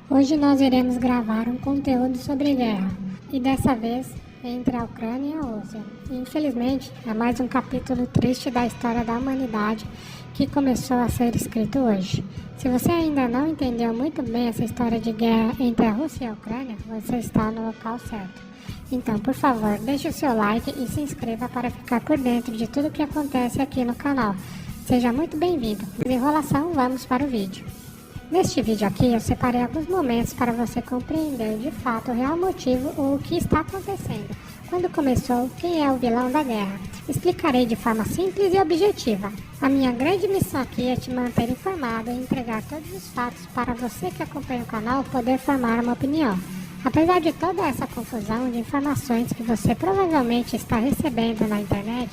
Hoje nós iremos gravar um conteúdo sobre guerra, e dessa vez entre a Ucrânia e a Rússia. Infelizmente, é mais um capítulo triste da história da humanidade que começou a ser escrito hoje. Se você ainda não entendeu muito bem essa história de guerra entre a Rússia e a Ucrânia, você está no local certo. Então, por favor, deixe o seu like e se inscreva para ficar por dentro de tudo o que acontece aqui no canal. Seja muito bem-vindo. Sem enrolação, vamos para o vídeo. Neste vídeo aqui eu separei alguns momentos para você compreender de fato o real motivo ou o que está acontecendo, quando começou, quem é o vilão da guerra. Explicarei de forma simples e objetiva. A minha grande missão aqui é te manter informado e entregar todos os fatos para você que acompanha o canal poder formar uma opinião. Apesar de toda essa confusão de informações que você provavelmente está recebendo na internet,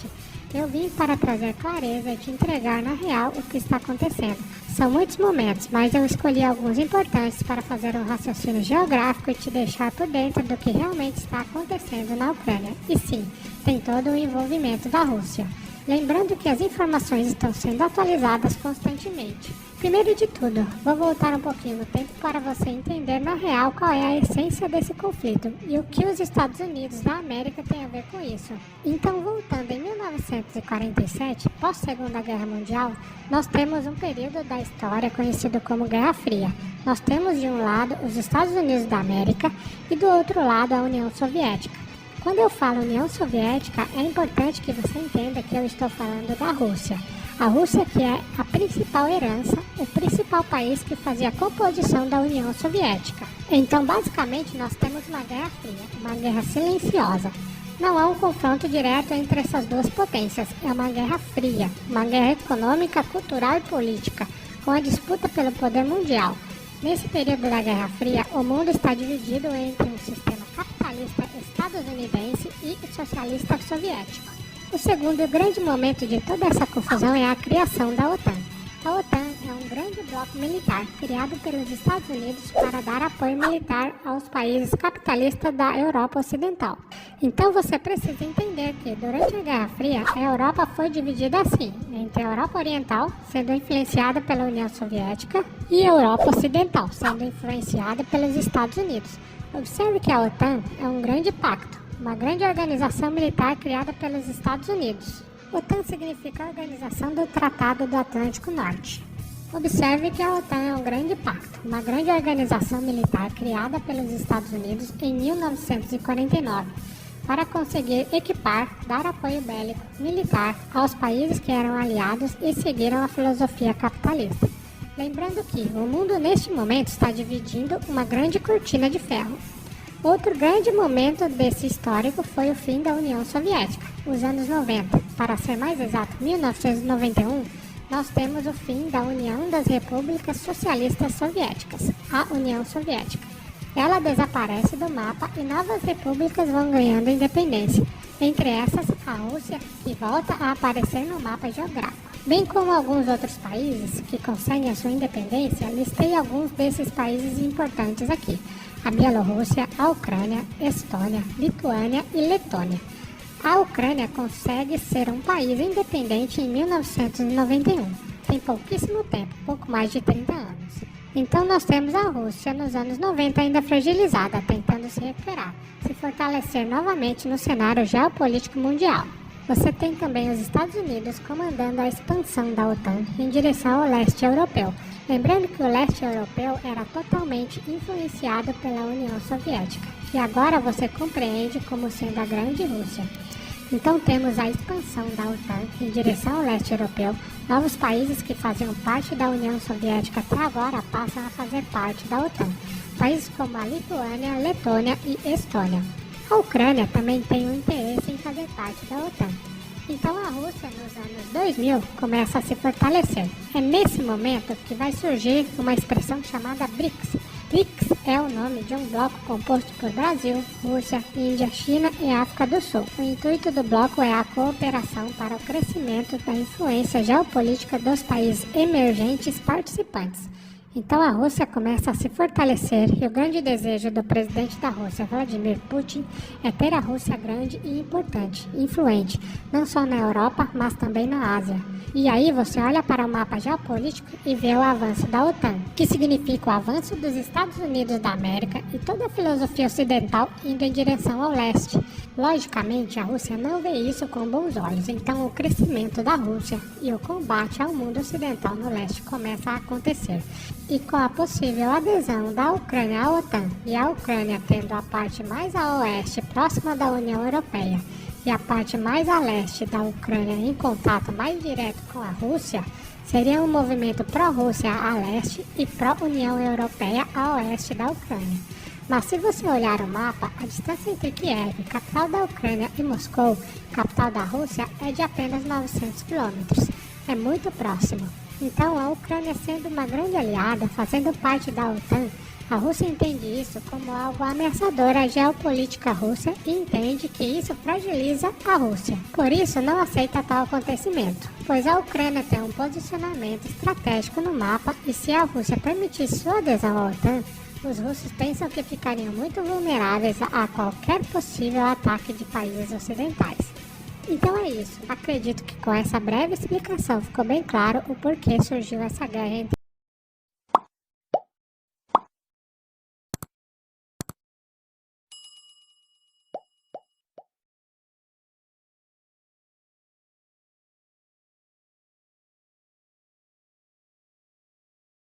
eu vim para trazer clareza e te entregar na real o que está acontecendo. São muitos momentos, mas eu escolhi alguns importantes para fazer um raciocínio geográfico e te deixar por dentro do que realmente está acontecendo na Ucrânia. E sim, tem todo o envolvimento da Rússia. Lembrando que as informações estão sendo atualizadas constantemente. Primeiro de tudo, vou voltar um pouquinho no tempo para você entender na real qual é a essência desse conflito e o que os Estados Unidos da América têm a ver com isso. Então, voltando em 1947, pós-Segunda Guerra Mundial, nós temos um período da história conhecido como Guerra Fria. Nós temos de um lado os Estados Unidos da América e do outro lado a União Soviética. Quando eu falo União Soviética, é importante que você entenda que eu estou falando da Rússia. A Rússia que é a principal herança, o principal país que fazia a composição da União Soviética. Então, basicamente, nós temos uma guerra fria, uma guerra silenciosa. Não há um confronto direto entre essas duas potências, é uma guerra fria, uma guerra econômica, cultural e política, com a disputa pelo poder mundial. Nesse período da Guerra Fria, o mundo está dividido entre um sistema capitalista estadunidense e socialista soviético. O segundo grande momento de toda essa confusão é a criação da OTAN. A OTAN é um grande bloco militar criado pelos Estados Unidos para dar apoio militar aos países capitalistas da Europa Ocidental. Então você precisa entender que durante a Guerra Fria, a Europa foi dividida assim, entre a Europa Oriental, sendo influenciada pela União Soviética, e a Europa Ocidental, sendo influenciada pelos Estados Unidos. Observe que a OTAN é um grande pacto, uma grande organização militar criada pelos Estados Unidos. OTAN significa Organização do Tratado do Atlântico Norte. Observe que a OTAN é um grande pacto, uma grande organização militar criada pelos Estados Unidos em 1949, para conseguir equipar, dar apoio bélico militar aos países que eram aliados e seguiram a filosofia capitalista. Lembrando que o mundo neste momento está dividindo uma grande cortina de ferro. Outro grande momento desse histórico foi o fim da União Soviética, os anos 90. Para ser mais exato, 1991, nós temos o fim da União das Repúblicas Socialistas Soviéticas, a União Soviética. Ela desaparece do mapa e novas repúblicas vão ganhando independência. Entre essas, a Rússia, que volta a aparecer no mapa geográfico. Bem como alguns outros países que conseguem a sua independência, listei alguns desses países importantes aqui. A Bielorrússia, a Ucrânia, Estônia, Lituânia e Letônia. A Ucrânia consegue ser um país independente em 1991. Tem pouquíssimo tempo, pouco mais de 30 anos. Então nós temos a Rússia nos anos 90 ainda fragilizada, tentando se recuperar, se fortalecer novamente no cenário geopolítico mundial. Você tem também os Estados Unidos comandando a expansão da OTAN em direção ao leste europeu. Lembrando que o leste europeu era totalmente influenciado pela União Soviética, e agora você compreende como sendo a grande Rússia. Então temos a expansão da OTAN em direção ao leste europeu. Novos países que faziam parte da União Soviética até agora passam a fazer parte da OTAN. Países como a Lituânia, Letônia e Estônia. A Ucrânia também tem um interesse em fazer parte da OTAN. Então a Rússia nos anos 2000 começa a se fortalecer. É nesse momento que vai surgir uma expressão chamada BRICS. BRICS é o nome de um bloco composto por Brasil, Rússia, Índia, China e África do Sul. O intuito do bloco é a cooperação para o crescimento da influência geopolítica dos países emergentes participantes. Então a Rússia começa a se fortalecer e o grande desejo do presidente da Rússia, Vladimir Putin, é ter a Rússia grande e importante, influente, não só na Europa, mas também na Ásia. E aí você olha para o mapa geopolítico e vê o avanço da OTAN, que significa o avanço dos Estados Unidos da América e toda a filosofia ocidental indo em direção ao leste. Logicamente, a Rússia não vê isso com bons olhos, então o crescimento da Rússia e o combate ao mundo ocidental no leste começa a acontecer. E com a possível adesão da Ucrânia à OTAN e a Ucrânia tendo a parte mais a oeste próxima da União Europeia e a parte mais a leste da Ucrânia em contato mais direto com a Rússia, seria um movimento pró-Rússia a leste e pró-União Europeia a oeste da Ucrânia. Mas se você olhar o mapa, a distância entre Kiev, capital da Ucrânia, e Moscou, capital da Rússia, é de apenas 900 quilômetros. É muito próximo. Então, a Ucrânia sendo uma grande aliada, fazendo parte da OTAN, a Rússia entende isso como algo ameaçador à geopolítica russa e entende que isso fragiliza a Rússia. Por isso, não aceita tal acontecimento, pois a Ucrânia tem um posicionamento estratégico no mapa e se a Rússia permitir sua adesão à OTAN, os russos pensam que ficariam muito vulneráveis a qualquer possível ataque de países ocidentais. Então é isso. Acredito que com essa breve explicação ficou bem claro o porquê surgiu essa guerra entre